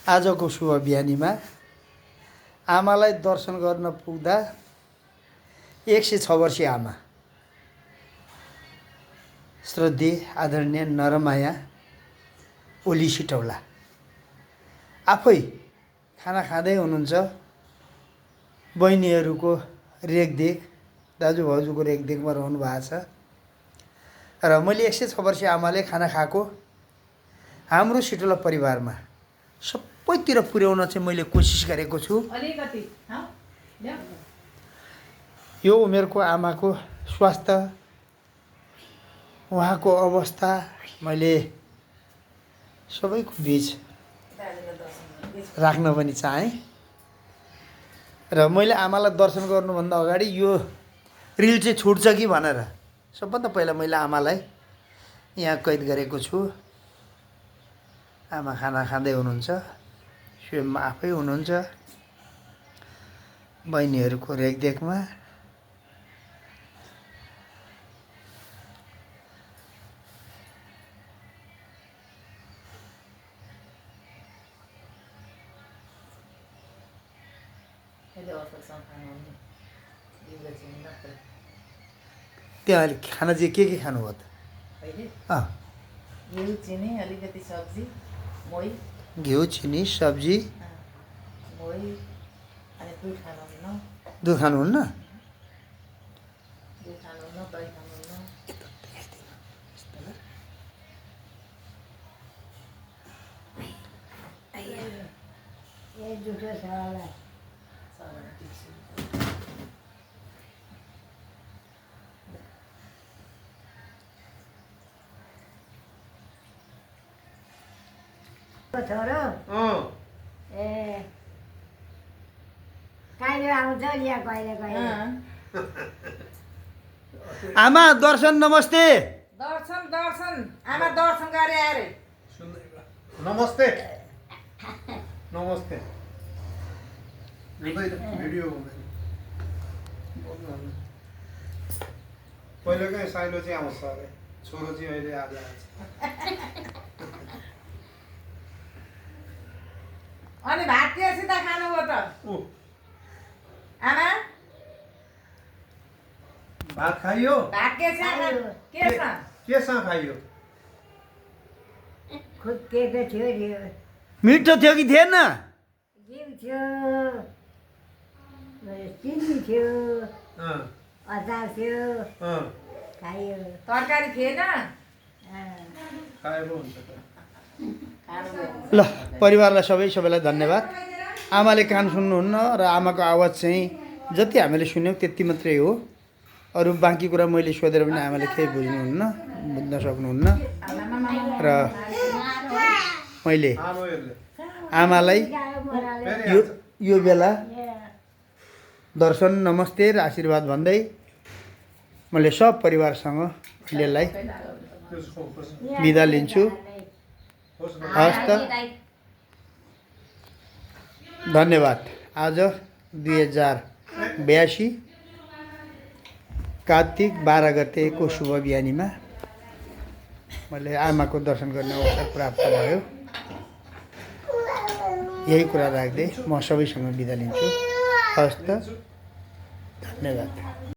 आजको शुभ बिहानीमा आमालाई दर्शन गर्न पुग्दा 106 वर्षीय आमा श्रद्धेय आदरणीय नरमाया ओली सिटौला आफै खाना खाँदै हुनुहुन्छ। बहिनीहरूको रेखदेख दाजुभाउजूको रेखदेखमा रहनु भएको छ र मैले 106 वर्षीय आमाले खाना खाएको हाम्रो सिटौला परिवारमा सबैतिर पुर्याउन चाहिँ मैले कोसिस गरेको छु। यो उमेरको आमाको स्वास्थ्य उहाँको अवस्था मैले सबैको बीच राख्न पनि चाहेँ र मैले आमालाई दर्शन गर्नुभन्दा अगाडि यो रिल चाहिँ छुट्छ कि भनेर सबभन्दा पहिला मैले आमालाई यहाँ कैद गरेको छु। आमा खाना खाँदै हुनुहुन्छ, स्वयंमा आफै हुनुहुन्छ, बहिनीहरूको रेखदेखमा। त्यहाँ अहिले खाना चाहिँ के खानुभयो त? घिउ चिनी अलिकति सब्जी मोही घिउ चिनी सब्जी मोही अनि दुध खानुहुन्न दुध खानुहुन्न दही खानुहुन्न। छोरो ए कहिले आउँछ यहाँ कहिले कहिले आमा दर्शन नमस्ते। दर्शन दर्शन आमा दर्शन गरे अरे नमस्ते नमस्ते भिडियो पहिलेकै साइलो चाहिँ आउँछ अरे, छोरो चाहिँ अहिले आज आएछ। अनि भात केसित खानुभयो त आमा? भात खाइयो? भात केसँग खाइयो? खुत्केको थियो नि मिठो थियो कि थिएन? घिउ थियो चिनी थियो अचार थियो खायो। तरकारी थिएन? खाएको हुन्छ त। ल परिवारलाई सबैलाई धन्यवाद। आमाले कान सुन्नुहुन्न र आमाको आवाज चाहिँ जति हामीले सुन्यौँ त्यति मात्रै हो। अरू बाँकी कुरा मैले सोधेर पनि आमाले केही बुझ्नुहुन्न, बुझ्न सक्नुहुन्न र मैले आमालाई यो बेला दर्शन नमस्ते र आशीर्वाद भन्दै मैले सब परिवारसँग अहिलेलाई बिदा लिन्छु। हस् त, धन्यवाद। आज 2082 कार्तिक 12 गतेको शुभ बिहानीमा मैले आमाको दर्शन गर्ने अवसर प्राप्त भयो। यही कुरा राख्दै म सबैसँग बिदा लिन्छु। हस् त, धन्यवाद।